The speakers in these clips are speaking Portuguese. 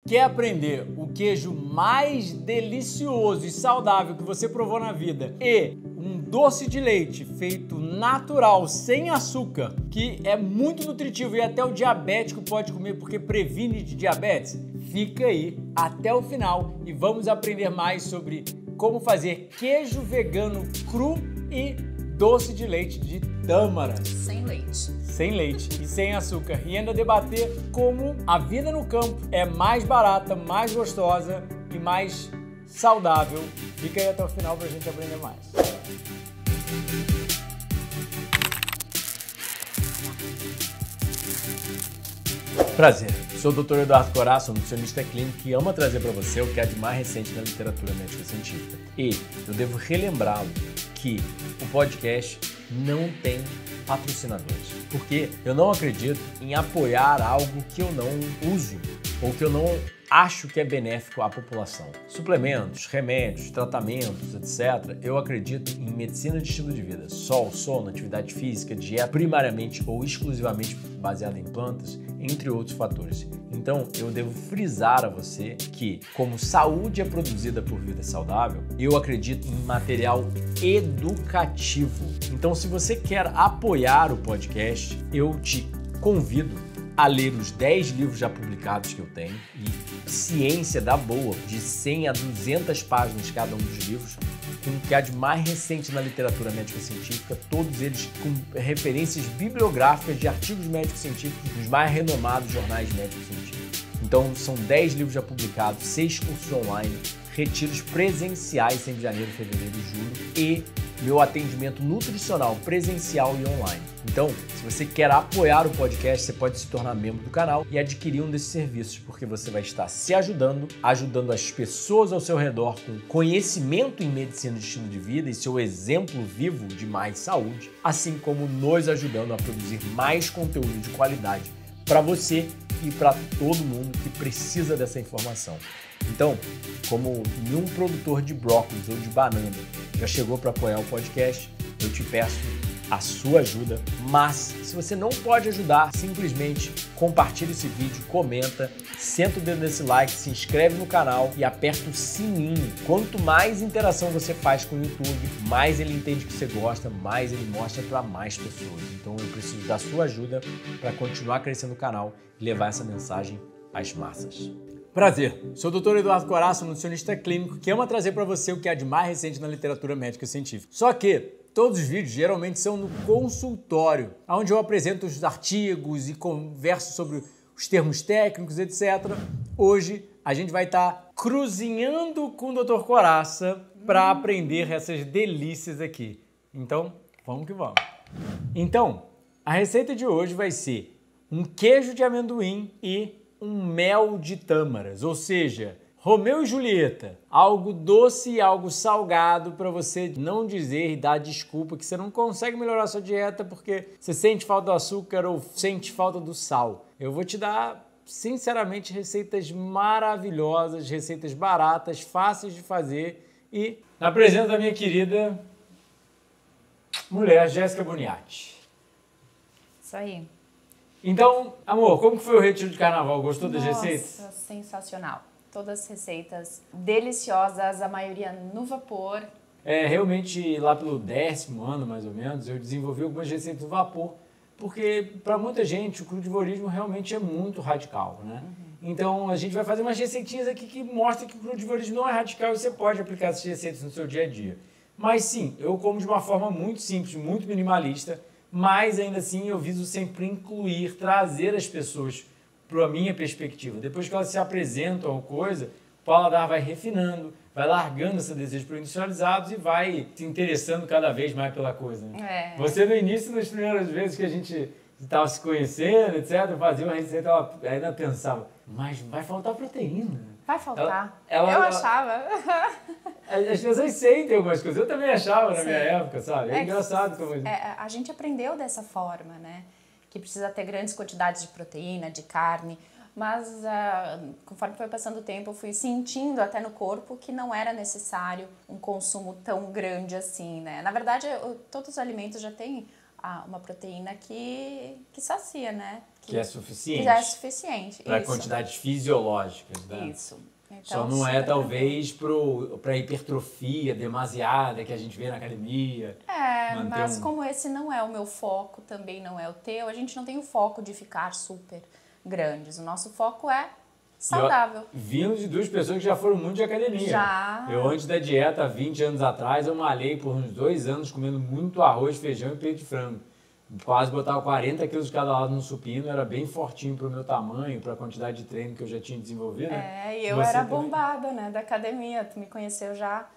Quer aprender o queijo mais delicioso e saudável que você provou na vida e um doce de leite feito natural, sem açúcar, que é muito nutritivo e até o diabético pode comer porque previne de diabetes? Fica aí até o final e vamos aprender mais sobre como fazer queijo vegano cru e doce de leite de tâmara. Sem leite. Sem leite e sem açúcar. E ainda debater como a vida no campo é mais barata, mais gostosa e mais saudável. Fica aí até o final pra gente aprender mais. Prazer, sou o Dr. Eduardo Coraça, nutricionista clínico que ama trazer para você o que há de mais recente na literatura médica científica. E eu devo relembrá-lo que o podcast não tem patrocinadores, porque eu não acredito em apoiar algo que eu não uso ou que eu não acho que é benéfico à população. Suplementos, remédios, tratamentos, etc. Eu acredito em medicina de estilo de vida. Sol, sono, atividade física, dieta primariamente ou exclusivamente baseada em plantas, entre outros fatores. Então, eu devo frisar a você que, como saúde é produzida por vida saudável, eu acredito em material educativo. Então, se você quer apoiar o podcast, eu te convido a ler os 10 livros já publicados que eu tenho e ciência da boa, de 100 a 200 páginas cada um dos livros, com o que há de mais recente na literatura médica científica, todos eles com referências bibliográficas de artigos médicos científicos dos mais renomados jornais médicos científicos. Então são 10 livros já publicados, 6 cursos online, retiros presenciais em janeiro, fevereiro e julho e meu atendimento nutricional presencial e online. Então, se você quer apoiar o podcast, você pode se tornar membro do canal e adquirir um desses serviços, porque você vai estar se ajudando as pessoas ao seu redor com conhecimento em medicina de estilo de vida e seu exemplo vivo de mais saúde, assim como nos ajudando a produzir mais conteúdo de qualidade para você e para todo mundo que precisa dessa informação. Então, como nenhum produtor de brócolis ou de banana já chegou para apoiar o podcast, eu te peço a sua ajuda, mas se você não pode ajudar, simplesmente compartilha esse vídeo, comenta, senta o dedo nesse like, se inscreve no canal e aperta o sininho. Quanto mais interação você faz com o YouTube, mais ele entende que você gosta, mais ele mostra para mais pessoas. Então eu preciso da sua ajuda para continuar crescendo o canal e levar essa mensagem às massas. Prazer, sou o Dr. Eduardo Coraça, nutricionista clínico que ama trazer para você o que há de mais recente na literatura médica científica. Só que todos os vídeos geralmente são no consultório, onde eu apresento os artigos e converso sobre os termos técnicos, etc. Hoje a gente vai estar cruzinhando com o Dr. Coraça para aprender essas delícias aqui. Então, vamos que vamos. Então, a receita de hoje vai ser um queijo de amendoim e um mel de tâmaras, ou seja, Romeu e Julieta, algo doce e algo salgado para você não dizer e dar desculpa que você não consegue melhorar a sua dieta porque você sente falta do açúcar ou sente falta do sal. Eu vou te dar, sinceramente, receitas maravilhosas, receitas baratas, fáceis de fazer e na presença da minha querida mulher, Jéssica Boniatti. Isso aí. Então, amor, como foi o retiro de carnaval? Gostou das receitas? Nossa, sensacional. Todas as receitas deliciosas, a maioria no vapor. Realmente lá pelo 10º ano, mais ou menos, eu desenvolvi algumas receitas no vapor, porque para muita gente o crudivorismo realmente é muito radical, né? Então a gente vai fazer umas receitinhas aqui que mostram que o crudivorismo não é radical e você pode aplicar essas receitas no seu dia a dia. Mas sim, eu como de uma forma muito simples, muito minimalista, mas ainda assim eu viso sempre incluir, trazer as pessoas para a minha perspectiva. Depois que elas se apresentam a coisa, o paladar vai refinando, vai largando esse desejo por industrializados e vai se interessando cada vez mais pela coisa. Né? Você no início, nas primeiras vezes que a gente estava se conhecendo, etc., fazia uma receita, ela ainda pensava, mas vai faltar proteína. Vai faltar. Eu achava. As pessoas sentem algumas coisas. Eu também achava na minha época, sabe? É engraçado como... A gente aprendeu dessa forma, né? Que precisa ter grandes quantidades de proteína, de carne, mas conforme foi passando o tempo eu fui sentindo até no corpo que não era necessário um consumo tão grande assim, né? Na verdade, todos os alimentos já têm uma proteína que sacia, né? Que é suficiente. Que já é suficiente. Para quantidades fisiológicas, né? Isso. Então, só não é, talvez, para hipertrofia demasiada que a gente vê na academia. Mas como esse não é o meu foco, também não é o teu, a gente não tem o foco de ficar super grandes. O nosso foco é saudável. Vindo de duas pessoas que já foram muito de academia. Já. Eu, antes da dieta, 20 anos atrás, eu malhei por uns 2 anos comendo muito arroz, feijão e peito de frango. Quase botava 40 quilos de cada lado no supino, era bem fortinho pro meu tamanho, pra quantidade de treino que eu já tinha desenvolvido, né? E eu era bombada, né, da academia. Tu me conheceu já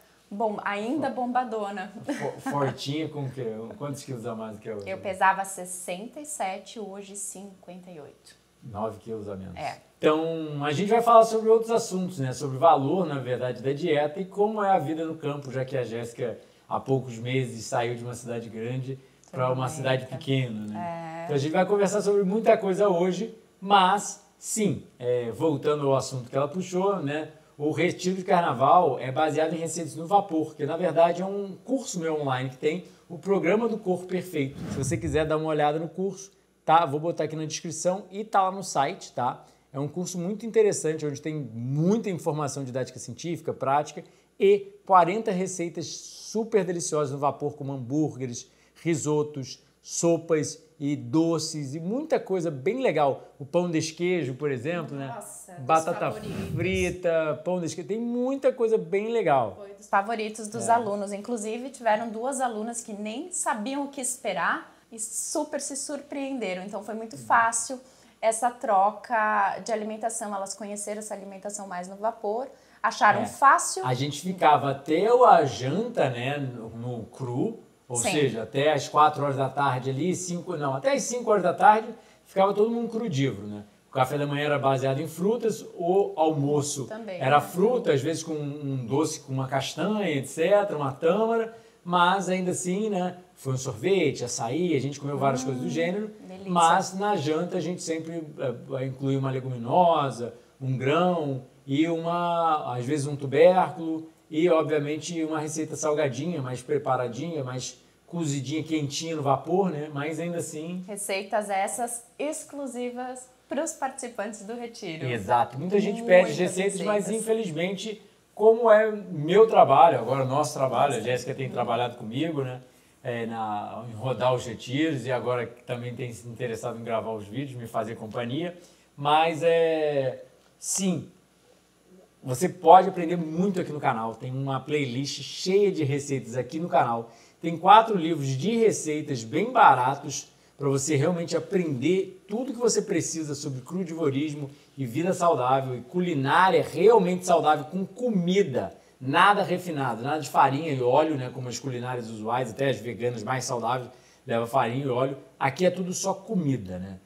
ainda bombadona. Fortinha com o quê? Quantos quilos a mais que eu? Eu pesava 67, hoje 58. 9 quilos a menos. Então, a gente vai falar sobre outros assuntos, né? Sobre o valor, na verdade, da dieta e como é a vida no campo, já que a Jéssica, há poucos meses, saiu de uma cidade grande para uma cidade pequena, né? Então a gente vai conversar sobre muita coisa hoje, mas, sim, voltando ao assunto que ela puxou, né? O Retiro de Carnaval é baseado em receitas no vapor, que na verdade é um curso meu online que tem o Programa do Corpo Perfeito. Se você quiser dar uma olhada no curso, tá? Vou botar aqui na descrição e tá lá no site, tá? É um curso muito interessante, onde tem muita informação didática científica, prática e 40 receitas super deliciosas no vapor, como hambúrgueres, risotos, sopas e doces e muita coisa bem legal. O pão de queijo, por exemplo, nossa, né? Batata frita, pão de queijo, tem muita coisa bem legal. Foi dos favoritos dos alunos. Inclusive, tiveram 2 alunas que nem sabiam o que esperar e super se surpreenderam. Então, foi muito fácil essa troca de alimentação. Elas conheceram essa alimentação mais no vapor, acharam fácil. A gente ficava até a janta, né, no cru, ou seja, até as 4 horas da tarde ali, até as 5 horas da tarde, ficava todo mundo crudívoro, né? O café da manhã era baseado em frutas, o almoço também era fruta, às vezes com um doce com uma castanha, etc., uma tâmara, mas ainda assim, né, foi um sorvete, açaí, a gente comeu várias coisas do gênero, delícia. Mas na janta a gente sempre inclui uma leguminosa, um grão e às vezes um tubérculo e, obviamente, uma receita salgadinha, mais preparadinha, mais cozidinha, quentinha no vapor, né? Mas ainda assim... Receitas essas exclusivas para os participantes do retiro. Exato. Muita gente pede receitas, mas infelizmente, como é meu trabalho, agora nosso trabalho, a Jéssica tem trabalhado comigo, né? Em rodar os retiros e agora também tem se interessado em gravar os vídeos, me fazer companhia. Mas, sim, você pode aprender muito aqui no canal. Tem uma playlist cheia de receitas aqui no canal. Tem 4 livros de receitas bem baratos para você realmente aprender tudo que você precisa sobre crudivorismo e vida saudável e culinária realmente saudável com comida. Nada refinado, nada de farinha e óleo, né, como as culinárias usuais, até as veganas mais saudáveis levam farinha e óleo. Aqui é tudo só comida, né?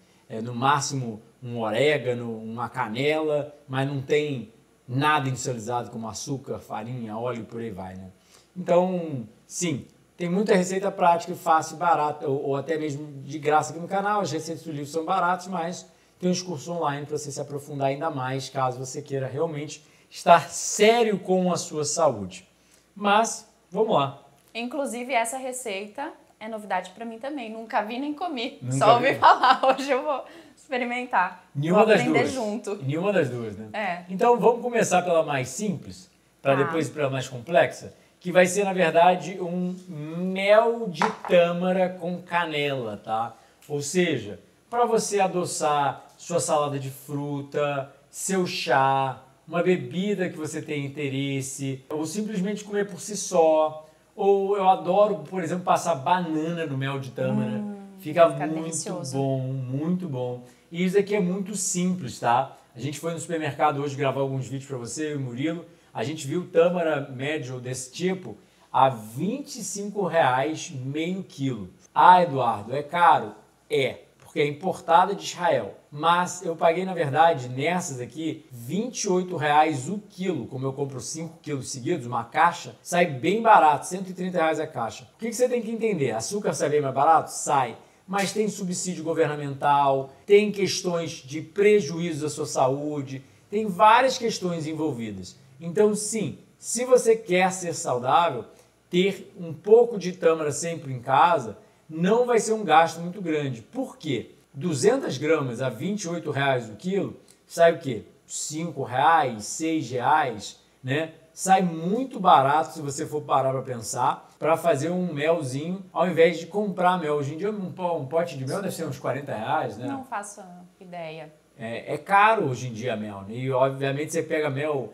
No máximo um orégano, uma canela, mas não tem nada industrializado como açúcar, farinha, óleo e por aí vai, né? Então, sim, tem muita receita prática, fácil, barata, ou até mesmo de graça aqui no canal. As receitas do livro são baratas, mas tem uns cursos online para você se aprofundar ainda mais, caso você queira realmente estar sério com a sua saúde. Mas, vamos lá. Inclusive, essa receita é novidade para mim também. Nunca vi nem comi. Só ouvi falar. Hoje eu vou experimentar. Vou aprender junto. Nenhuma das duas, né? Então, vamos começar pela mais simples, para depois ir para a mais complexa, que vai ser, na verdade, um mel de tâmara com canela, tá? Ou seja, para você adoçar sua salada de fruta, seu chá, uma bebida que você tem interesse, ou simplesmente comer por si só. Ou eu adoro, por exemplo, passar banana no mel de tâmara. Fica muito delicioso. bom, muito bom. E isso aqui é muito simples, tá? A gente foi no supermercado hoje gravar alguns vídeos para você, eu e o Murilo. A gente viu tâmara médio desse tipo a R$ 25,00 meio quilo. Ah, Eduardo, é caro? É, porque é importada de Israel. Mas eu paguei, na verdade, nessas aqui, R$ 28,00 o quilo. Como eu compro 5 quilos seguidos, uma caixa, sai bem barato, R$ 130,00 a caixa. O que você tem que entender? Açúcar sai bem mais barato? Sai. Mas tem subsídio governamental, tem questões de prejuízo à sua saúde, tem várias questões envolvidas. Então, sim, se você quer ser saudável, ter um pouco de tâmara sempre em casa não vai ser um gasto muito grande. Por quê? 200 gramas a R$ 28,00 o quilo, sai o quê? R$ 5,00, R$ 6,00, né? Sai muito barato se você for parar para pensar, para fazer um melzinho, ao invés de comprar mel. Hoje em dia um pote de mel deve ser uns R$ 40,00, né? Não faço ideia. É caro hoje em dia mel, né? E obviamente você pega mel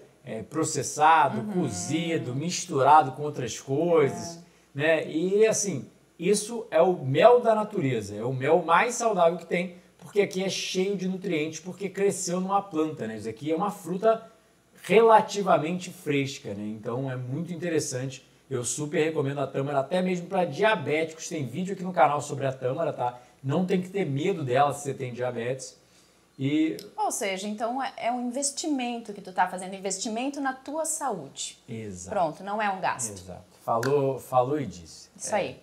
processado, cozido, misturado com outras coisas, né? E assim, isso é o mel da natureza, é o mel mais saudável que tem, porque aqui é cheio de nutrientes, porque cresceu numa planta, né? Isso aqui é uma fruta relativamente fresca, né? Então é muito interessante. Eu super recomendo a tâmara, até mesmo para diabéticos. Tem vídeo aqui no canal sobre a tâmara, tá? Não tem que ter medo dela se você tem diabetes. Ou seja, então é um investimento que tu tá fazendo, investimento na tua saúde. Exato. Pronto, não é um gasto. Exato. Falou e disse. Isso aí.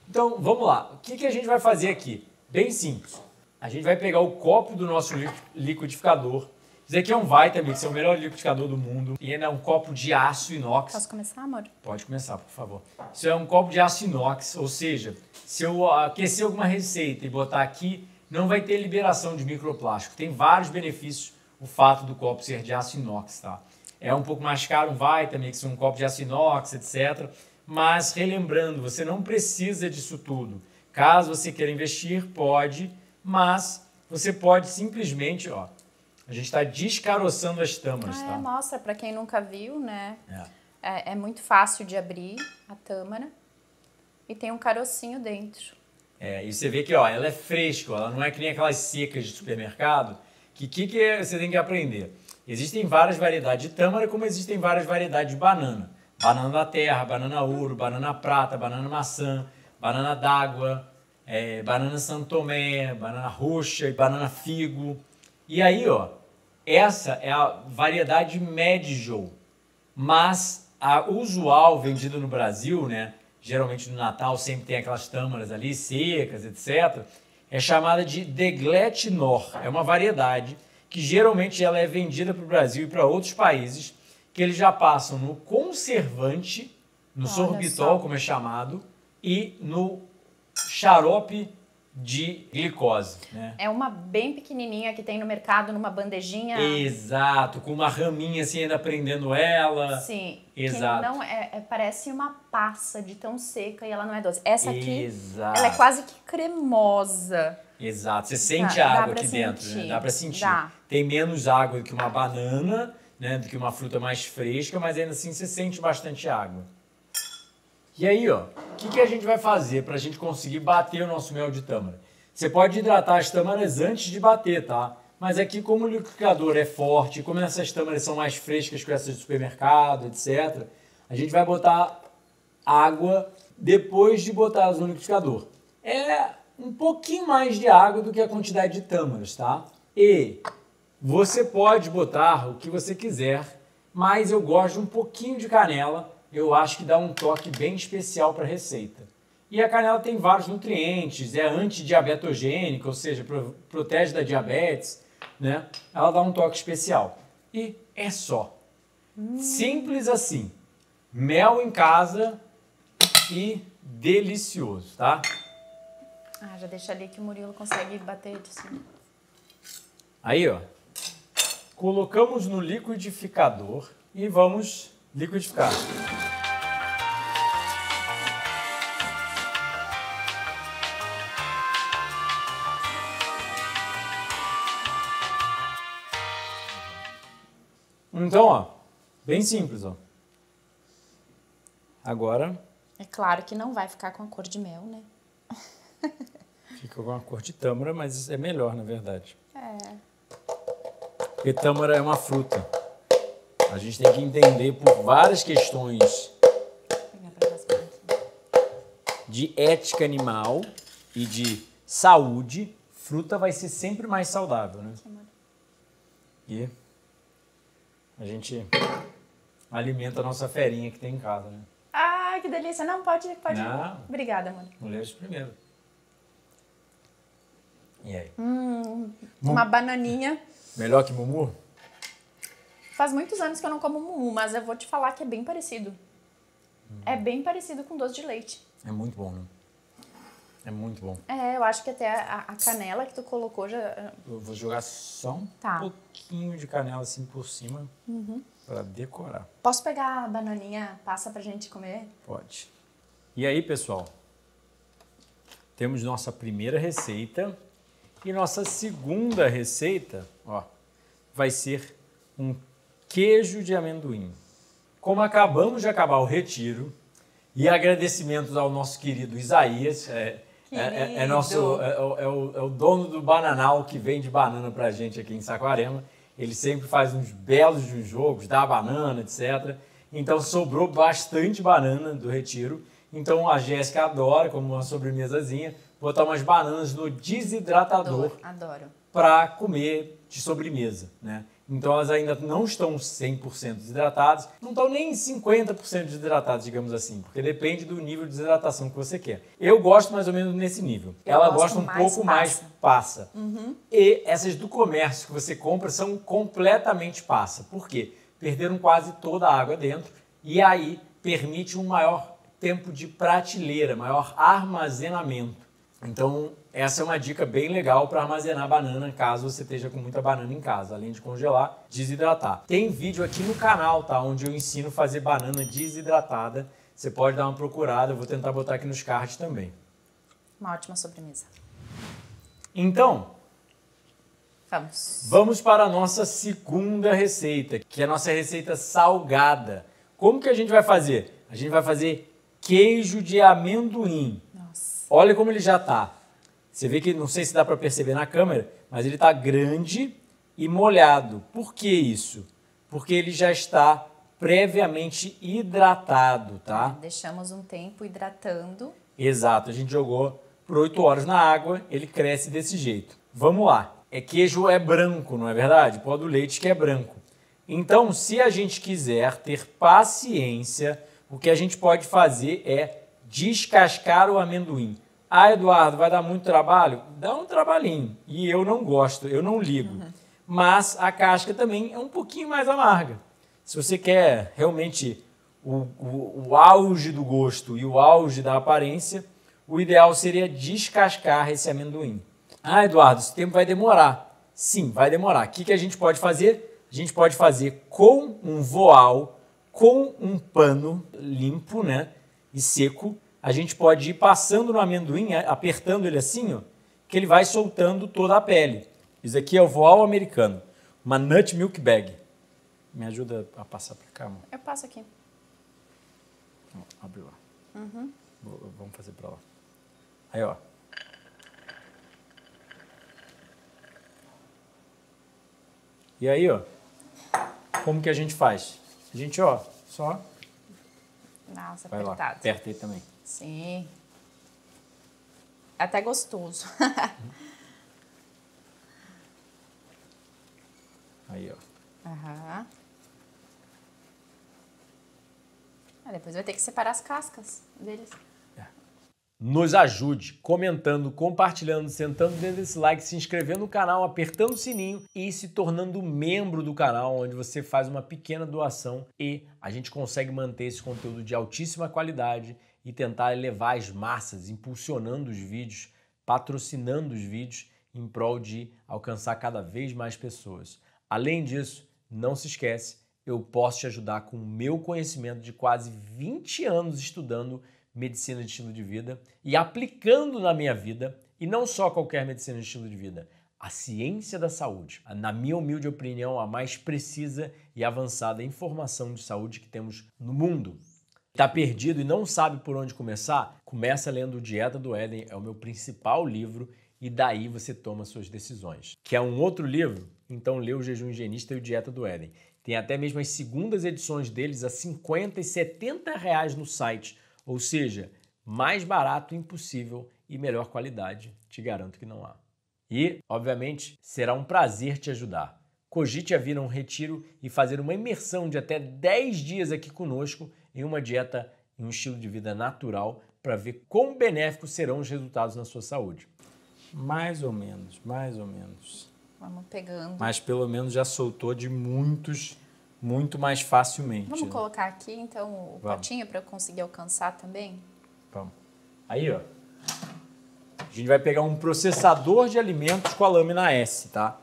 Então, vamos lá. O que a gente vai fazer aqui? Bem simples. A gente vai pegar o copo do nosso liquidificador. Isso aqui é um Vitamix, é o melhor liquidificador do mundo. E ainda é um copo de aço inox. Posso começar, amor? Pode começar, por favor. Isso é um copo de aço inox, ou seja, se eu aquecer alguma receita e botar aqui, não vai ter liberação de microplástico. Tem vários benefícios o fato do copo ser de aço inox, tá? É um pouco mais caro um Vitamix, um copo de aço inox, etc. Mas, relembrando, você não precisa disso tudo. Caso você queira investir, pode, mas você pode simplesmente, ó, a gente está descaroçando as tâmaras, tá? Mostra, para quem nunca viu, né? É muito fácil de abrir a tâmara e tem um carocinho dentro. E você vê que ó, ela é fresca, ela não é que nem aquelas secas de supermercado. Que você tem que aprender? Existem várias variedades de tâmara, como existem várias variedades de banana. Banana da terra, banana ouro, banana prata, banana maçã, banana d'água, banana Santo Tomé, banana roxa e banana figo. E aí, ó, essa é a variedade Medjool. Mas a usual vendida no Brasil, né? Geralmente no Natal sempre tem aquelas tâmaras ali secas, etc. É chamada de Deglet Nor. É uma variedade que geralmente ela é vendida para o Brasil e para outros países, que eles já passam no conservante, no sorbitol, como é chamado, e no xarope de glicose, né? É uma bem pequenininha que tem no mercado, numa bandejinha. Exato, com uma raminha assim ainda prendendo ela. Sim. Exato. Que não parece uma passa de tão seca e ela não é doce. Essa aqui, exato, ela é quase que cremosa. Exato, você sente a água aqui sentir. dentro, né? Dá pra sentir. Dá. Tem menos água do que uma banana, né? Do que uma fruta mais fresca, mas ainda assim você sente bastante água. E aí, ó, o que a gente vai fazer para a gente conseguir bater o nosso mel de tâmara? Você pode hidratar as tâmaras antes de bater, tá? Mas aqui, como o liquidificador é forte, como essas tâmaras são mais frescas que essas de supermercado, etc., a gente vai botar água depois de botá-las no liquidificador. É um pouquinho mais de água do que a quantidade de tâmaras, tá? E você pode botar o que você quiser, mas eu gosto de um pouquinho de canela. Eu acho que dá um toque bem especial para a receita. E a canela tem vários nutrientes, é antidiabetogênica, ou seja, protege da diabetes, né? Ela dá um toque especial. E é só. Simples assim. Mel em casa e delicioso, tá? Já deixa ali que o Murilo consegue bater de cima. Aí, ó. Colocamos no liquidificador e vamos liquidificar. Então, ó, bem simples, ó. Agora... É claro que não vai ficar com a cor de mel, né? Fica com a cor de tâmara, mas é melhor, na verdade. Porque tâmara é uma fruta. A gente tem que entender por várias questões de ética animal e de saúde, fruta vai ser sempre mais saudável, né? E a gente alimenta a nossa ferinha que tem em casa, né? Ah, que delícia. Não, pode. Não. Obrigada, amor. Mulheres primeiro. E aí? Uma bananinha. Melhor que Mumu? Faz muitos anos que eu não como Mumu, mas eu vou te falar que é bem parecido. É bem parecido com doce de leite. É muito bom, né? É muito bom. Eu acho que até a canela que tu colocou já... Eu vou jogar só um pouquinho de canela assim por cima para decorar. Posso pegar a bananinha, passa pra gente comer? Pode. E aí, pessoal? Temos nossa primeira receita e nossa segunda receita, ó, vai ser um queijo de amendoim. Como acabamos de acabar o retiro e agradecimentos ao nosso querido Isaías, é o dono do Bananal que vende banana pra gente aqui em Saquarema. Ele sempre faz uns belos jogos, dá banana, etc. Então sobrou bastante banana do retiro. Então a Jéssica adora, como uma sobremesazinha, botar umas bananas no desidratador. Adoro. Para comer de sobremesa, né? Então elas ainda não estão 100% desidratadas, não estão nem 50% desidratadas, digamos assim, porque depende do nível de desidratação que você quer. Eu gosto mais ou menos nesse nível. Ela gosta um pouco mais passa. E essas do comércio que você compra são completamente passa. Por quê? Perderam quase toda a água dentro e aí permite um maior tempo de prateleira, maior armazenamento. Então, essa é uma dica bem legal para armazenar banana caso você esteja com muita banana em casa. Além de congelar, desidratar. Tem vídeo aqui no canal, tá? Onde eu ensino a fazer banana desidratada. Você pode dar uma procurada, eu vou tentar botar aqui nos cards também. Uma ótima sobremesa. Então, vamos para a nossa segunda receita, que é a nossa receita salgada. Como que a gente vai fazer? A gente vai fazer queijo de amendoim. Olha como ele já tá. Você vê que, não sei se dá para perceber na câmera, mas ele tá grande e molhado. Por que isso? Porque ele já está previamente hidratado, tá? Deixamos um tempo hidratando. Exato, a gente jogou por 8 horas na água, ele cresce desse jeito. Vamos lá. Queijo é branco, não é verdade? Pó do leite que é branco. Então, se a gente quiser ter paciência, o que a gente pode fazer é descascar o amendoim. Ah, Eduardo, vai dar muito trabalho? Dá um trabalhinho. E eu não gosto, eu não ligo. Mas a casca também é um pouquinho mais amarga. Se você quer realmente o auge do gosto e o auge da aparência, o ideal seria descascar esse amendoim. Ah, Eduardo, esse tempo vai demorar. Sim, vai demorar. O que a gente pode fazer? A gente pode fazer com um voal, com um pano limpo, né? E seco, a gente pode ir passando no amendoim, apertando ele assim, ó, que ele vai soltando toda a pele. Isso aqui é o voal americano, uma nut milk bag. Me ajuda a passar para cá, amor? Eu passo aqui. Abre lá. Vamos fazer para lá. Aí, ó. E aí, ó, como que a gente faz? A gente, ó, só... Nossa, vai apertado. Lá, aperta aí também. Sim. É até gostoso. Aí, ó. Depois vai ter que separar as cascas deles. Nos ajude comentando, compartilhando, sentando dentro desse like, se inscrevendo no canal, apertando o sininho e se tornando membro do canal, onde você faz uma pequena doação e a gente consegue manter esse conteúdo de altíssima qualidade e tentar elevar as massas, impulsionando os vídeos, patrocinando os vídeos em prol de alcançar cada vez mais pessoas. Além disso, não se esquece, eu posso te ajudar com o meu conhecimento de quase 20 anos estudando medicina de estilo de vida e aplicando na minha vida, e não só qualquer medicina de estilo de vida, a ciência da saúde. Na minha humilde opinião, a mais precisa e avançada informação de saúde que temos no mundo. Está perdido e não sabe por onde começar? Começa lendo Dieta do Éden, é o meu principal livro, e daí você toma suas decisões. Quer um outro livro? Então lê o Jejum Higienista e o Dieta do Éden. Tem até mesmo as segundas edições deles a R$50 e R$70 no site. Ou seja, mais barato impossível e melhor qualidade, te garanto que não há. E, obviamente, será um prazer te ajudar. Cogite a vir a um retiro e fazer uma imersão de até 10 dias aqui conosco em uma dieta e um estilo de vida natural para ver quão benéficos serão os resultados na sua saúde. Mais ou menos, mais ou menos. Vamos pegando. Mas pelo menos já soltou de muito mais facilmente. Vamos colocar aqui, então, o potinho para eu conseguir alcançar também? Vamos. Aí, ó. A gente vai pegar um processador de alimentos com a lâmina S, tá?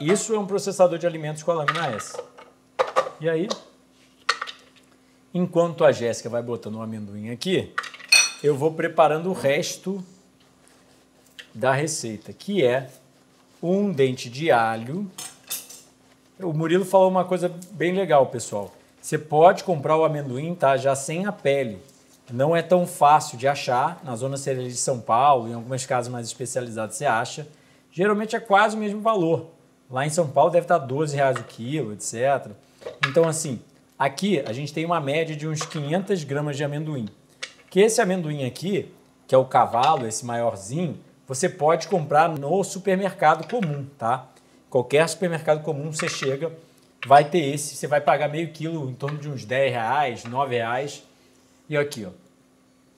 Isso é um processador de alimentos com a lâmina S. E aí, enquanto a Jéssica vai botando o amendoim aqui, eu vou preparando o resto da receita, que é um dente de alho. O Murilo falou uma coisa bem legal, pessoal. Você pode comprar o amendoim, tá? Já sem a pele. Não é tão fácil de achar. Na zona cerejeira de São Paulo, em algumas casas mais especializadas, você acha. Geralmente é quase o mesmo valor. Lá em São Paulo deve estar R$12 o quilo, etc. Então, assim, aqui a gente tem uma média de uns 500 gramas de amendoim. Que esse amendoim aqui, que é o cavalo, esse maiorzinho, você pode comprar no supermercado comum, tá? Qualquer supermercado comum você chega, vai ter esse, você vai pagar meio quilo em torno de uns R$10, R$9. E aqui, ó,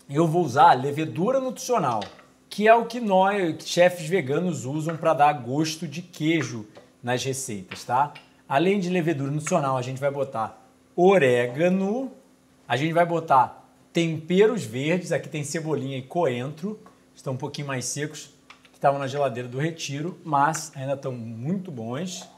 eu vou usar levedura nutricional, que é o que nós, chefes veganos, usam para dar gosto de queijo nas receitas, tá? Além de levedura nutricional, a gente vai botar orégano, a gente vai botar temperos verdes, aqui tem cebolinha e coentro, estão um pouquinho mais secos, que estavam na geladeira do Retiro, mas ainda estão muito bons.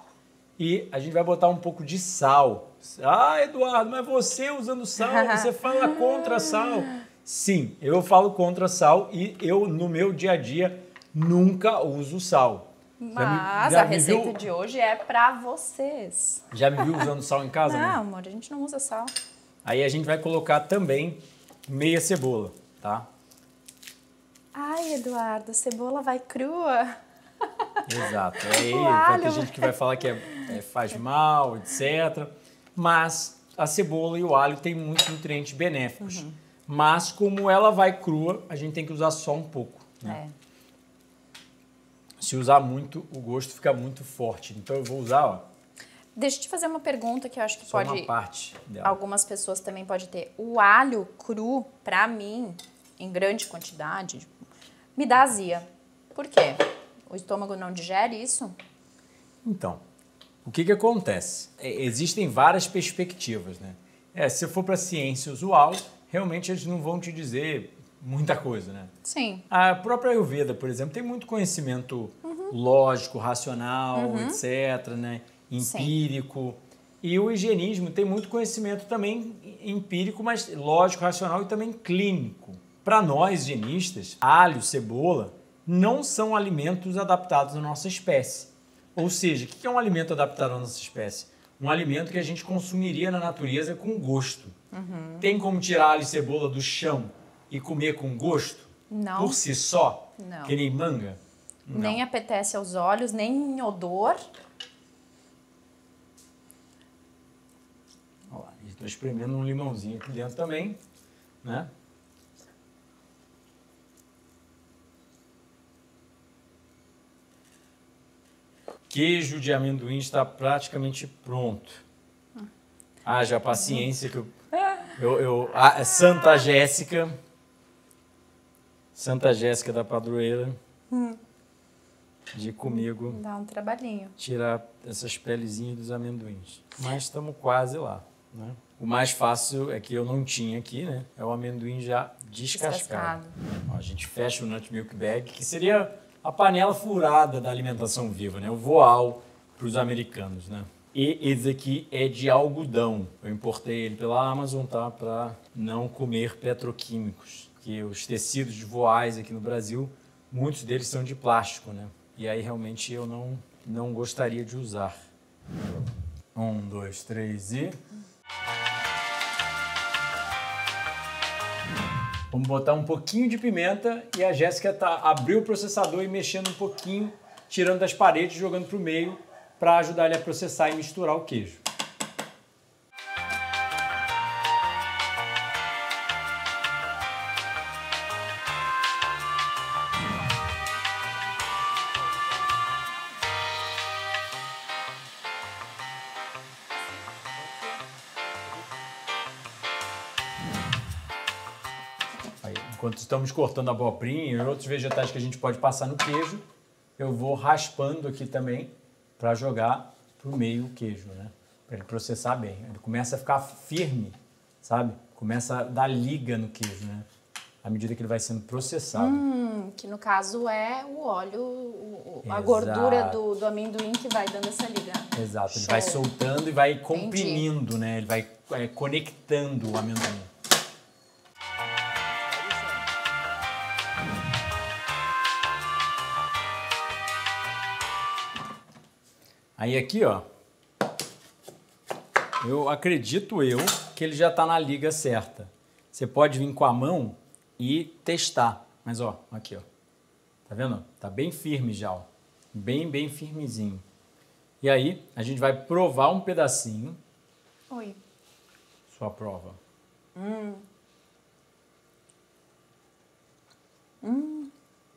E a gente vai botar um pouco de sal. Ah, Eduardo, mas você usando sal, você fala contra sal. Sim, eu falo contra sal e eu, no meu dia a dia, nunca uso sal. Mas a receita de hoje é pra vocês. Já me viu usando sal em casa? Não, amor, a gente não usa sal. Aí a gente vai colocar também meia cebola, tá? Ai, Eduardo, cebola vai crua. Exato. Aí vai ter gente que vai falar que faz mal, etc. Mas a cebola e o alho têm muitos nutrientes benéficos. Mas como ela vai crua, a gente tem que usar só um pouco, né? Se usar muito, o gosto fica muito forte. Então eu vou usar, ó. Deixa eu te fazer uma pergunta que eu acho que só pode... uma parte dela. Algumas pessoas também podem ter. O alho cru, pra mim, em grande quantidade, me dá azia. Por quê? O estômago não digere isso? Então, o que acontece? Existem várias perspectivas, né? Se for para ciência usual, realmente eles não vão te dizer muita coisa, né? Sim. A própria Ayurveda, por exemplo, tem muito conhecimento lógico, racional, etc., né? Empírico. Sim. E o higienismo tem muito conhecimento também empírico, mas lógico, racional e também clínico. Para nós, higienistas, alho, cebola não são alimentos adaptados à nossa espécie. Ou seja, o que é um alimento adaptado à nossa espécie? Um alimento que a gente consumiria na natureza com gosto. Tem como tirar alho e cebola do chão e comer com gosto? Não. Por si só? Não. Que nem manga? Não. Nem apetece aos olhos, nem em odor. Olha lá, estou espremendo um limãozinho aqui dentro também, né? Queijo de amendoim está praticamente pronto. Haja paciência que Santa Jéssica da padroeira, de comigo Dá um trabalhinho. tirar essas pelezinhas dos amendoins. Mas estamos quase lá, né? O mais fácil é que eu não tinha aqui, né? É o amendoim já descascado. Ó, a gente fecha o nut milk bag, que seria a panela furada da alimentação viva, né? O voal para os americanos, né? E esse aqui é de algodão. Eu importei ele pela Amazon, tá? Para não comer petroquímicos. Que os tecidos de voais aqui no Brasil, muitos deles são de plástico, né? E aí realmente eu não gostaria de usar. 1, 2, 3 e... Vamos botar um pouquinho de pimenta e a Jéssica abriu o processador e mexendo um pouquinho, tirando das paredes, jogando para o meio, para ajudar ele a processar e misturar o queijo. Aí, enquanto estamos cortando a abobrinha e outros vegetais que a gente pode passar no queijo, eu vou raspando aqui também para jogar pro meio o queijo, né? Para ele processar bem. Ele começa a ficar firme, sabe? Começa a dar liga no queijo, né? à medida que ele vai sendo processado. Que no caso é o óleo, a Exato. gordura do amendoim que vai dando essa liga. Exato, ele Show. vai soltando e vai comprimindo, né? Ele vai conectando o amendoim. Aí aqui, ó, eu acredito que ele já tá na liga certa. Você pode vir com a mão e testar. Mas, ó, aqui, ó. Tá vendo? Tá bem firme já, ó. Bem firmezinho. E aí, a gente vai provar um pedacinho. Oi. Sua prova.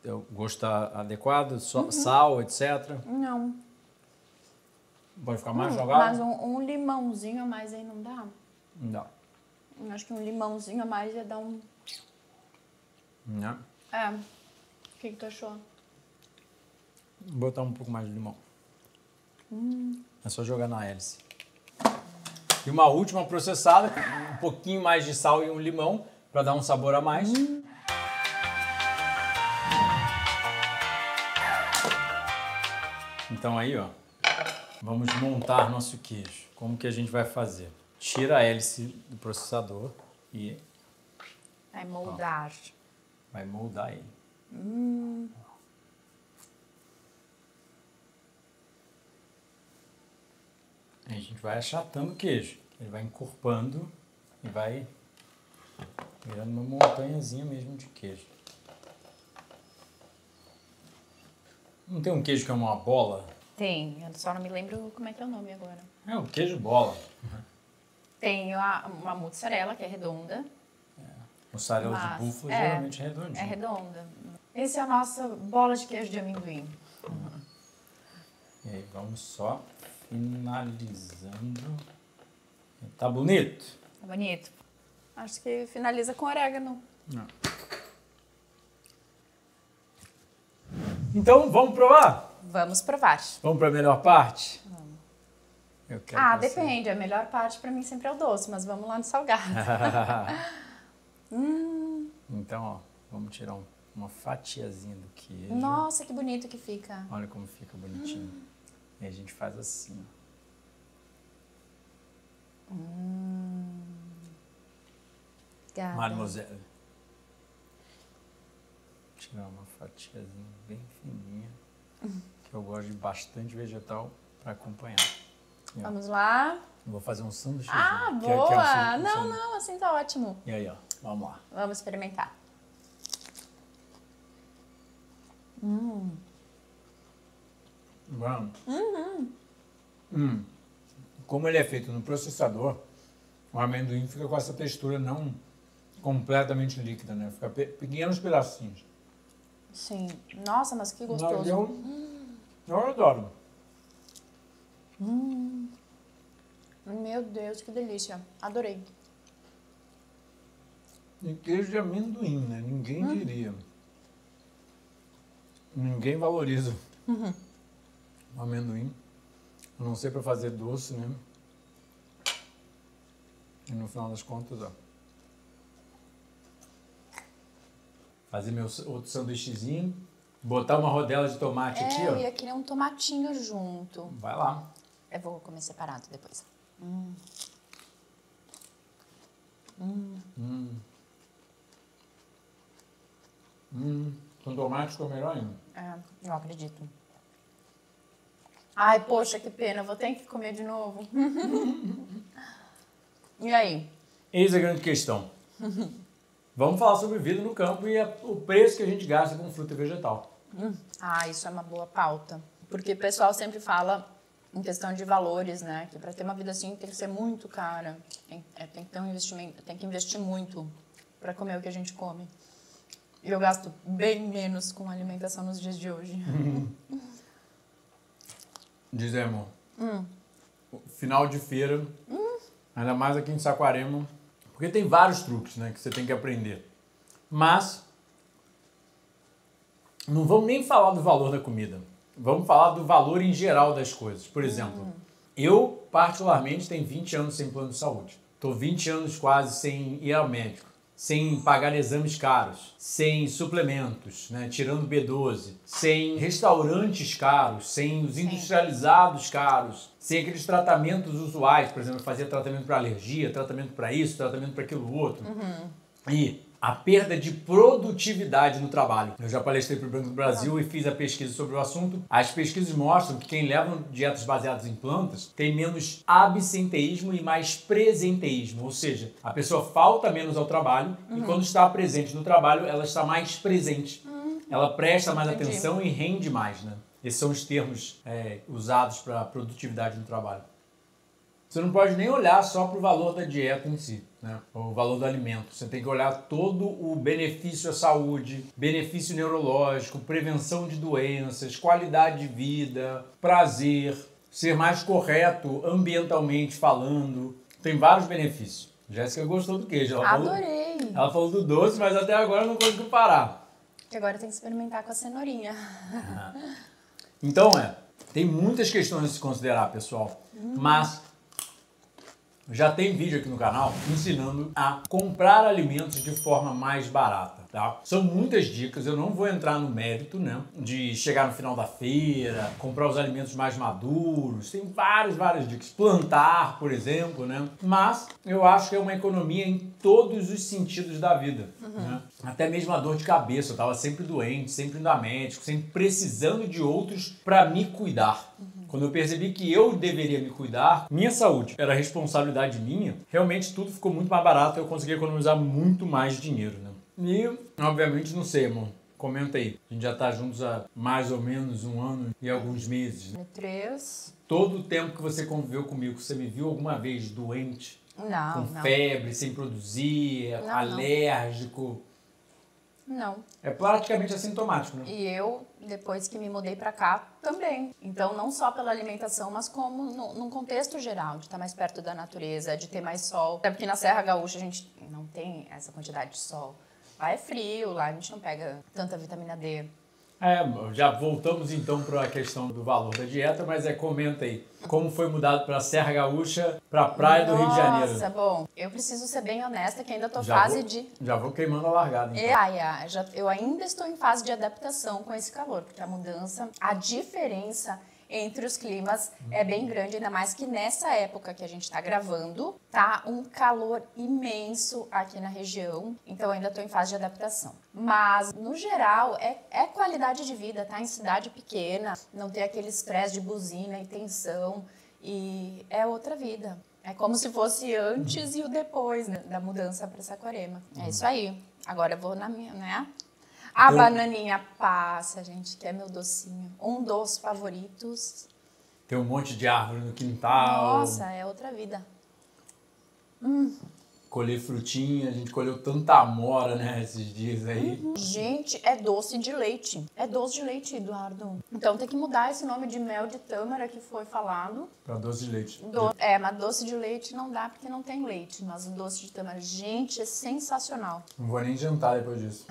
O gosto tá adequado? Sal, etc. Não. Pode ficar mais jogado? Mas um limãozinho a mais aí não dá? Não dá. Eu acho que um limãozinho a mais ia dar um... Não. É. O que tu achou? Vou botar um pouco mais de limão. É só jogar na hélice. E uma última processada, um pouquinho mais de sal e um limão para dar um sabor a mais. Então aí, ó, vamos montar nosso queijo. Como que a gente vai fazer? Tira a hélice do processador e Vai moldar. vai moldar ele. Aí a gente vai achatando o queijo. Ele vai encorpando e vai virando uma montanhazinha mesmo de queijo. Não tem um queijo que é uma bola? Tem, eu só não me lembro como é que é o nome agora. É um queijo bola. Tem uma mussarela que é redonda. Mussarela Mas, de búfalo é, geralmente é redondinho. É redonda. Esse é a nossa bola de queijo de amendoim. E aí vamos só finalizando. Tá bonito? Tá bonito. Acho que finaliza com orégano. Não. Então, vamos provar? Vamos provar. Vamos para a melhor parte? Eu quero que você- Depende. A melhor parte pra mim sempre é o doce, mas vamos lá no salgado. Então, ó, vamos tirar uma fatiazinha do queijo. Nossa, que bonito que fica. Olha como fica bonitinho. E a gente faz assim, ó. Gata. Mademoiselle. Tirar uma fatiazinha bem fininha. Que eu gosto de bastante vegetal para acompanhar. E, ó, Vamos lá. eu vou fazer um sanduíche. Boa! Não, assim tá ótimo. E aí, ó, vamos lá. Vamos experimentar. Vamos. Como ele é feito no processador, o amendoim fica com essa textura não completamente líquida, né? Fica pequenos pedacinhos. Sim. Nossa, mas que gostoso. Eu adoro. Meu Deus, que delícia. Adorei. E queijo de amendoim, né? Ninguém diria. Ninguém valoriza o amendoim. A não ser para fazer doce, né? E no final das contas, ó. Fazer meu outro sanduíchezinho. Botar uma rodela de tomate aqui, ó. Eu ia querer um tomatinho junto. Vai lá. Eu vou comer separado depois. Com tomate ficou melhor ainda. Eu acredito. Ai, poxa, que pena. Vou ter que comer de novo. E aí? Eis a grande questão. Vamos falar sobre vida no campo e o preço que a gente gasta com fruta e vegetal. Isso é uma boa pauta. Porque o pessoal sempre fala em questão de valores, né? Que para ter uma vida assim tem que ser muito cara. Tem que ter um investimento, tem que investir muito para comer o que a gente come. E eu gasto bem menos com alimentação nos dias de hoje. Diz aí, amor. Final de feira, ainda mais aqui em Saquarema, porque tem vários truques, né, que você tem que aprender. Mas não vamos nem falar do valor da comida. Vamos falar do valor em geral das coisas. Por exemplo, eu particularmente tenho 20 anos sem plano de saúde. Estou 20 anos quase sem ir ao médico. sem pagar exames caros, sem suplementos, né, tirando B12, sem restaurantes caros, sem os industrializados caros, sem aqueles tratamentos usuais, por exemplo, fazer tratamento para alergia, tratamento para isso, tratamento para aquilo outro. E a perda de produtividade no trabalho. Eu já palestrei para o Banco do Brasil e fiz a pesquisa sobre o assunto. As pesquisas mostram que quem leva dietas baseadas em plantas tem menos absenteísmo e mais presenteísmo. Ou seja, a pessoa falta menos ao trabalho e quando está presente no trabalho, ela está mais presente. Ela presta mais atenção e rende mais, né? Esses são os termos usados para produtividade no trabalho. Você não pode nem olhar só para o valor da dieta em si, né? O valor do alimento. Você tem que olhar todo o benefício à saúde, benefício neurológico, prevenção de doenças, qualidade de vida, prazer, ser mais correto ambientalmente falando. Tem vários benefícios. Jéssica gostou do queijo. Adorei! Ela falou do doce, mas até agora não conseguiu parar. E agora tem que experimentar com a cenourinha. Então, tem muitas questões a se considerar, pessoal. Mas já tem vídeo aqui no canal ensinando a comprar alimentos de forma mais barata, tá? São muitas dicas, eu não vou entrar no mérito, né? De chegar no final da feira, comprar os alimentos mais maduros, tem várias dicas. Plantar, por exemplo, né? Mas eu acho que é uma economia em todos os sentidos da vida, né? Até mesmo a dor de cabeça, eu tava sempre doente, sempre indo a médico, sempre precisando de outros para me cuidar. Quando eu percebi que eu deveria me cuidar, minha saúde era responsabilidade minha, realmente tudo ficou muito mais barato e eu consegui economizar muito mais dinheiro, né? E, obviamente, não sei, amor. Comenta aí. A gente já tá juntos há mais ou menos 1 ano e alguns meses, né? 3. Todo o tempo que você conviveu comigo, você me viu alguma vez doente? Não, com febre, sem produzir, alérgico? Não. É praticamente assintomático, né? E eu, depois que me mudei pra cá, também. Então, não só pela alimentação, mas como num contexto geral, de estar mais perto da natureza, de ter mais sol. Até porque na Serra Gaúcha a gente não tem essa quantidade de sol. Lá é frio, lá a gente não pega tanta vitamina D. Já voltamos então para a questão do valor da dieta, mas comenta aí, como foi mudado para a Serra Gaúcha, para a praia do Rio de Janeiro? Nossa, bom, eu preciso ser bem honesta que ainda estou em fase de... Já vou queimando a largada, então. Eu ainda estou em fase de adaptação com esse calor, porque a mudança, a diferença entre os climas é bem grande, ainda mais que nessa época que a gente está gravando, tá um calor imenso aqui na região, então ainda estou em fase de adaptação. Mas, no geral, é qualidade de vida, tá? Em cidade pequena, não ter aquele estresse de buzina e tensão, e é outra vida. É como se fosse antes e o depois, né, da mudança para Saquarema. É isso aí. Agora eu vou na minha, né? A bananinha passa, gente, que é meu docinho. Um dos favoritos. Tem um monte de árvore no quintal. Nossa, é outra vida. Colher frutinha, a gente colheu tanta amora, né, esses dias aí. Gente, é doce de leite. É doce de leite, Eduardo. Então tem que mudar esse nome de mel de tâmara que foi falado. Pra doce de leite. Mas doce de leite não dá porque não tem leite. Mas o doce de tâmara, gente, é sensacional. Não vou nem jantar depois disso.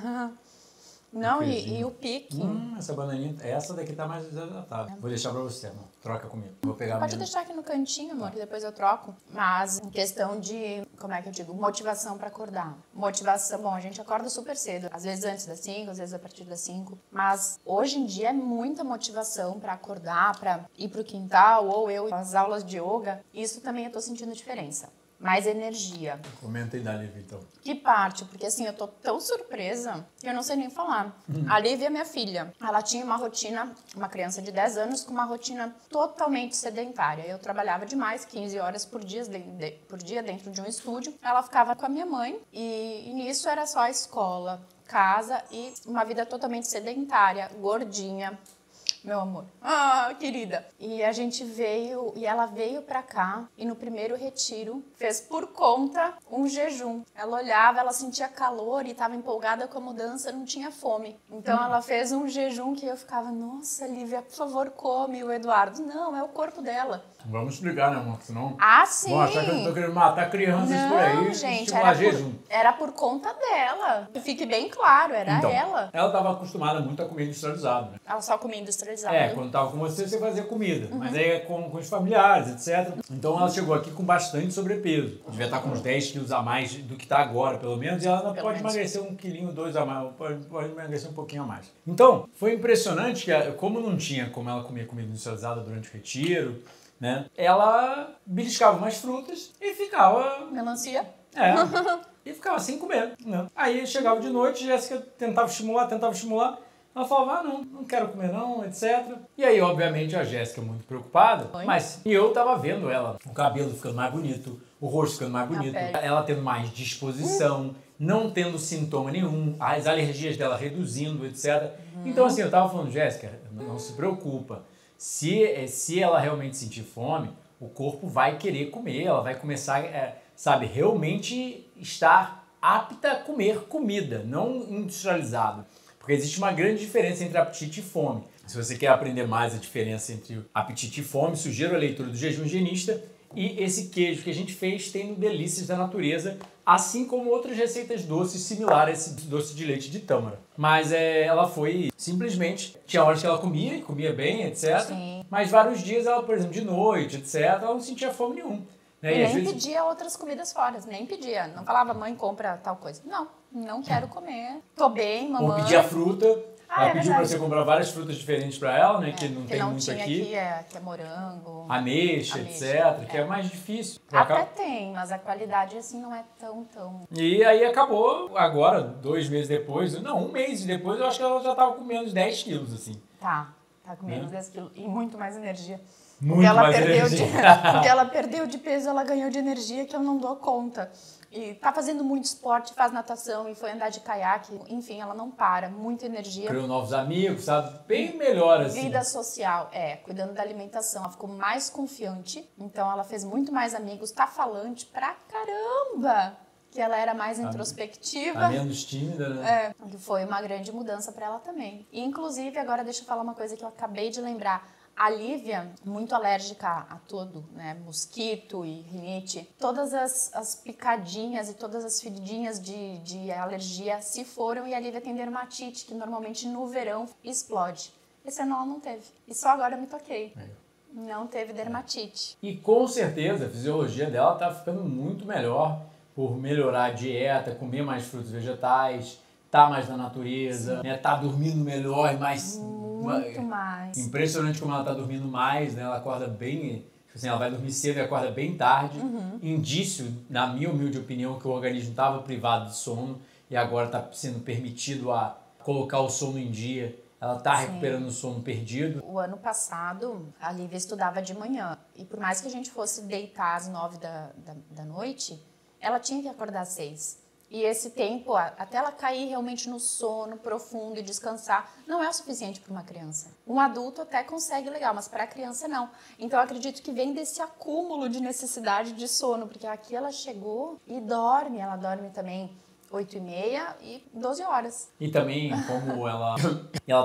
Não, e o pique. Essa bananinha, essa daqui tá mais desidratada. Vou deixar pra você, amor. Troca comigo. Vou pegar Pode deixar aqui no cantinho, amor, que depois eu troco. Mas em questão de, como é que eu digo, motivação pra acordar. Motivação, bom, a gente acorda super cedo. Às vezes antes das 5, às vezes a partir das 5. Mas hoje em dia é muita motivação pra acordar, pra ir pro quintal, ou eu as aulas de yoga. Isso também eu tô sentindo diferença. Mais energia. Comenta aí da Lívia, então. Que parte? Porque assim, eu tô tão surpresa que eu não sei nem falar. A Lívia, minha filha, ela tinha uma rotina, uma criança de 10 anos, com uma rotina totalmente sedentária. Eu trabalhava demais, 15 horas por dia dentro de um estúdio. Ela ficava com a minha mãe e nisso era só escola, casa e uma vida totalmente sedentária, gordinha. Meu amor. Ah, querida. E a gente veio, e ela veio pra cá e no primeiro retiro fez por conta um jejum. Ela olhava, ela sentia calor e estava empolgada com a mudança, não tinha fome. Então ela fez um jejum que eu ficava, nossa, Lívia, por favor, come. O Eduardo, não, é o corpo dela. Vamos explicar, né, amor? Senão Sim. Vão achar que eu tô querendo matar crianças por aí. Gente, jejum. Era por conta dela. Que fique bem claro, era então, ela. Ela estava acostumada muito a comer industrializado, né? Ela só comia industrializado. Exato. Quando tava com você, você fazia comida. Mas aí com os familiares, etc. Então ela chegou aqui com bastante sobrepeso. Devia estar com uns 10 quilos a mais do que está agora, pelo menos. E ela ainda pode emagrecer 1 quilinho, 2 a mais. Pode emagrecer um pouquinho a mais. Então, foi impressionante que, como não tinha como ela comia comida industrializada durante o retiro, né? Ela beliscava umas frutas e ficava... Melancia? E ficava sem comer, né? Aí chegava de noite, Jéssica tentava estimular. Ela falava, não quero comer não, etc. E aí, obviamente, a Jéssica muito preocupada, mas eu tava vendo ela, o cabelo ficando mais bonito, o rosto ficando mais bonito, ela tendo mais disposição, não tendo sintoma nenhum, as alergias dela reduzindo, etc. Então, assim, eu tava falando, Jéssica, não se preocupa. Se ela realmente sentir fome, o corpo vai querer comer, ela vai começar, realmente estar apta a comer comida, não industrializado. Porque existe uma grande diferença entre apetite e fome. Se você quer aprender mais a diferença entre apetite e fome, sugiro a leitura do Jejum Higienista. E esse queijo que a gente fez tem no Delícias da Natureza, assim como outras receitas doces similares a esse doce de leite de tâmara. Mas ela foi simplesmente... Tinha horas que ela comia bem, etc. Sim. Mas vários dias ela, por exemplo, de noite, etc., ela não sentia fome nenhuma. E nem pedia outras comidas fora, nem pedia. Não falava, mãe, compra tal coisa. Não quero comer. Tô bem, mamãe. Ou pedia fruta. Ela pediu pra você comprar várias frutas diferentes pra ela, né? Que não tem muito tinha aqui. Que é morango. Ameixa, etc. Que é mais difícil. Até tem, mas a qualidade assim não é tão... E aí acabou, agora, 2 meses depois, não, 1 mês depois, eu acho que ela já tava com menos 10 quilos, assim. Tá com menos 10 quilos e muito mais energia. Muito mais energia. Porque ela perdeu de peso, ela ganhou de energia que eu não dou conta. E tá fazendo muito esporte, faz natação e foi andar de caiaque. Enfim, ela não para, muita energia. Criou novos amigos, sabe? Bem melhor, assim. Vida social, cuidando da alimentação. Ela ficou mais confiante, então ela fez muito mais amigos, tá falante pra caramba. Que ela era mais introspectiva. Menos tímida, né? Que foi uma grande mudança pra ela também. E, inclusive, agora deixa eu falar uma coisa que eu acabei de lembrar. A Lívia, muito alérgica a tudo, né? Mosquito e rinite. Todas as picadinhas e todas as feridinhas de alergia se foram e a Lívia tem dermatite, que normalmente no verão explode. Esse ano ela não teve. E só agora eu me toquei. Não teve dermatite. E com certeza a fisiologia dela tá ficando muito melhor por melhorar a dieta, comer mais frutos e vegetais, tá mais na natureza, né? Tá dormindo melhor e mais... Muito mais. Impressionante como ela tá dormindo mais, né? Ela acorda bem... Assim, ela vai dormir cedo e acorda bem tarde. Indício, na minha humilde opinião, que o organismo estava privado de sono e agora está sendo permitido a colocar o sono em dia. Ela está recuperando o sono perdido. O ano passado, a Lívia estudava de manhã. E por mais que a gente fosse deitar às 9 da noite, ela tinha que acordar às 6. E esse tempo, até ela cair realmente no sono profundo e descansar, não é o suficiente para uma criança. Um adulto até consegue legal, mas para a criança não. Então eu acredito que vem desse acúmulo de necessidade de sono, porque aqui ela chegou e dorme. Ela dorme também 8h30 e 12 horas. E também, como ela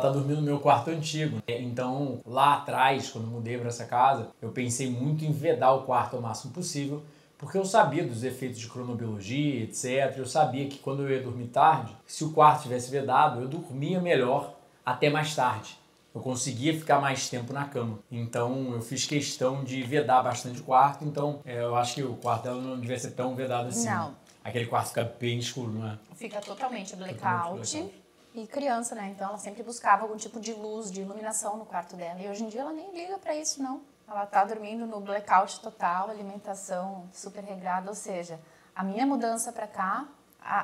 tá dormindo no meu quarto antigo. Então, lá atrás, quando eu mudei para essa casa, eu pensei muito em vedar o quarto ao máximo possível, porque eu sabia dos efeitos de cronobiologia, etc. Eu sabia que quando eu ia dormir tarde, se o quarto tivesse vedado, eu dormia melhor até mais tarde. Eu conseguia ficar mais tempo na cama. Então, eu fiz questão de vedar bastante o quarto. Então, eu acho que o quarto dela não devia ser tão vedado assim. Não. Aquele quarto fica bem escuro, não é? Fica totalmente blackout. E criança, né? Então, ela sempre buscava algum tipo de luz, de iluminação no quarto dela. E hoje em dia, ela nem liga pra isso, não. Ela tá dormindo no blackout total, alimentação super regrada, ou seja, a minha mudança para cá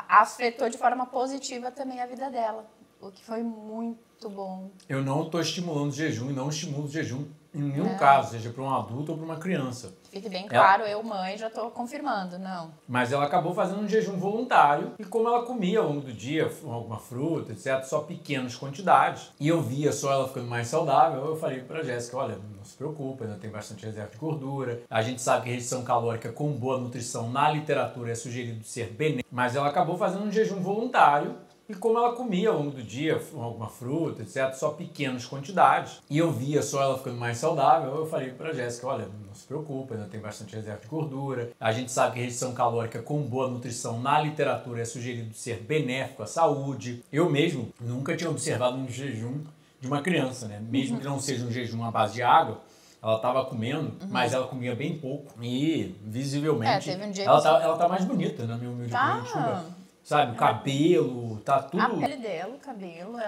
afetou de forma positiva também a vida dela, o que foi muito bom. Eu não estou estimulando o jejum e não estimulo o jejum em nenhum caso, seja para um adulto ou para uma criança. Fique bem claro, eu, mãe, já estou confirmando, não. Mas ela acabou fazendo um jejum voluntário e como ela comia ao longo do dia alguma fruta, etc., só pequenas quantidades, e eu via só ela ficando mais saudável, eu falei para a Jéssica, olha, não se preocupa, ainda tem bastante reserva de gordura. A gente sabe que a restrição calórica com boa nutrição na literatura é sugerido ser benéfico, mas ela acabou fazendo um jejum voluntário. E como ela comia ao longo do dia alguma fruta, etc., só pequenas quantidades, e eu via só ela ficando mais saudável, eu falei para a Jéssica, olha, não se preocupa, ainda tem bastante reserva de gordura. A gente sabe que a restrição calórica com boa nutrição na literatura é sugerido ser benéfico à saúde. Eu mesmo nunca tinha observado um jejum de uma criança, né? Mesmo que não seja um jejum à base de água, ela estava comendo, mas ela comia bem pouco. E, visivelmente, teve um dia ela tá mais bonita, na minha humilde opinião. Sabe, o cabelo, tá tudo... A pele dela, o cabelo,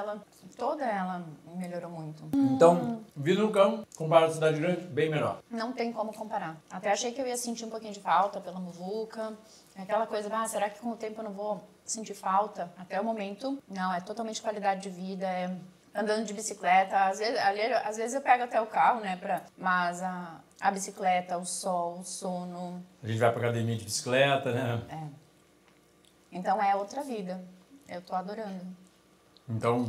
toda ela melhorou muito. Então, vida no campo, comparado à cidade grande, bem melhor. Não tem como comparar. Até achei que eu ia sentir um pouquinho de falta pela muvuca. Aquela coisa, será que com o tempo eu não vou sentir falta? Até o momento, não, é totalmente qualidade de vida, é andando de bicicleta. Às vezes eu pego até o carro, né, mas a bicicleta, o sol, o sono... A gente vai pra academia de bicicleta, né? Então é outra vida. Eu tô adorando. Então,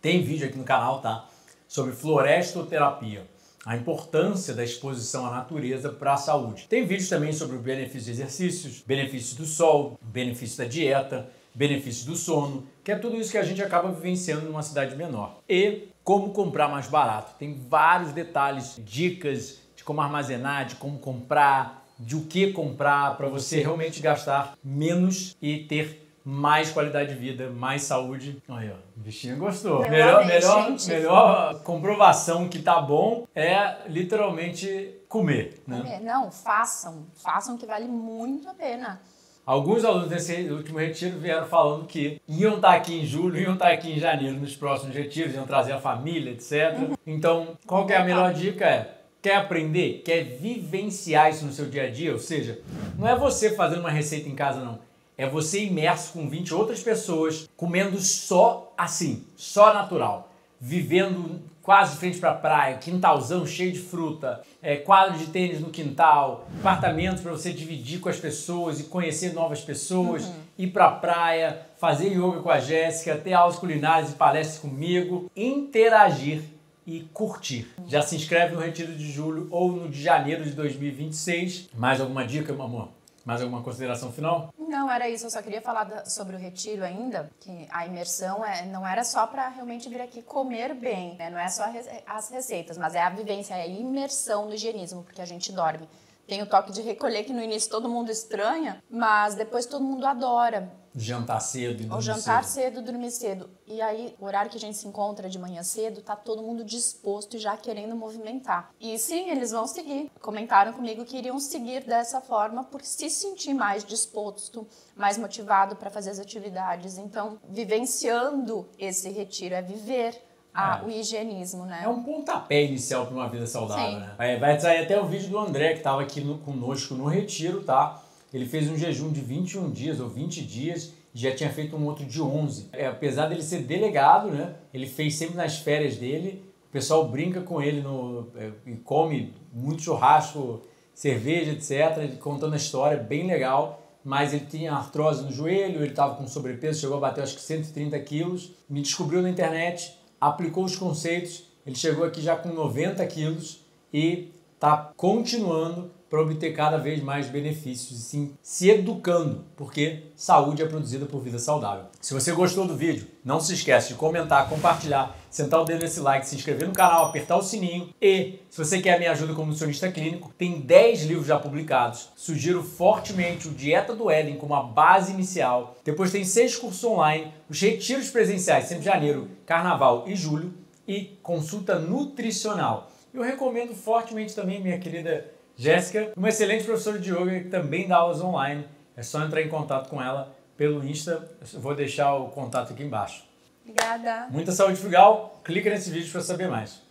tem vídeo aqui no canal, tá? Sobre florestoterapia. A importância da exposição à natureza para a saúde. Tem vídeos também sobre o benefício de exercícios, benefícios do sol, benefícios da dieta, benefícios do sono, que é tudo isso que a gente acaba vivenciando numa cidade menor. E como comprar mais barato. Tem vários detalhes, dicas de como armazenar, de como comprar, de o que comprar para você realmente gastar menos e ter mais qualidade de vida, mais saúde. Aí, ó, o bichinho gostou. Melhor comprovação que tá bom é literalmente comer, né? Não, façam que vale muito a pena. Alguns alunos desse último retiro vieram falando que iam estar aqui em julho, iam estar aqui em janeiro nos próximos retiros, iam trazer a família, etc. Então, qual que é a melhor dica? Quer aprender? Quer vivenciar isso no seu dia a dia? Ou seja, não é você fazendo uma receita em casa, não. É você imerso com 20 outras pessoas, comendo só assim, só natural. Vivendo quase de frente para a praia, quintalzão cheio de fruta, quadro de tênis no quintal, apartamentos para você dividir com as pessoas e conhecer novas pessoas, ir para a praia, fazer yoga com a Jéssica, ter aulas culinárias e palestras comigo, interagir e curtir. Já se inscreve no retiro de julho ou no de janeiro de 2026. Mais alguma dica, meu amor? Mais alguma consideração final? Não, era isso. Eu só queria falar sobre o retiro ainda, que a imersão não era só para realmente vir aqui comer bem, né? Não é só as receitas, mas é a vivência, é a imersão no higienismo, porque a gente dorme. Tem o toque de recolher, que no início todo mundo estranha, mas depois todo mundo adora. Jantar cedo e dormir cedo. Jantar cedo, dormir cedo. E aí, o horário que a gente se encontra de manhã cedo, tá todo mundo disposto e já querendo movimentar. E sim, eles vão seguir. Comentaram comigo que iriam seguir dessa forma por se sentir mais disposto, mais motivado para fazer as atividades. Então, vivenciando esse retiro é viver o higienismo, né? É um pontapé inicial para uma vida saudável, né? Vai sair até o vídeo do André, que estava aqui conosco no retiro, tá? Ele fez um jejum de 21 dias ou 20 dias e já tinha feito um outro de 11. Apesar dele ser delegado, né? Ele fez sempre nas férias dele. O pessoal brinca com ele e come muito churrasco, cerveja, etc. Ele contando a história, bem legal. Mas ele tinha artrose no joelho, ele estava com sobrepeso, chegou a bater acho que 130 quilos. Me descobriu na internet, aplicou os conceitos, ele chegou aqui já com 90 quilos e está continuando para obter cada vez mais benefícios e sim se educando, porque saúde é produzida por vida saudável. Se você gostou do vídeo, não se esquece de comentar, compartilhar, sentar o dedo nesse like, se inscrever no canal, apertar o sininho e, se você quer a minha ajuda como nutricionista clínico, tem 10 livros já publicados. Sugiro fortemente o Dieta do Éden como a base inicial. Depois tem 6 cursos online, os retiros presenciais, sempre janeiro, carnaval e julho, e consulta nutricional. Eu recomendo fortemente também minha querida Jéssica, uma excelente professora de yoga que também dá aulas online. É só entrar em contato com ela pelo Insta. Eu vou deixar o contato aqui embaixo. Obrigada. Muita saúde frugal. Clica nesse vídeo para saber mais.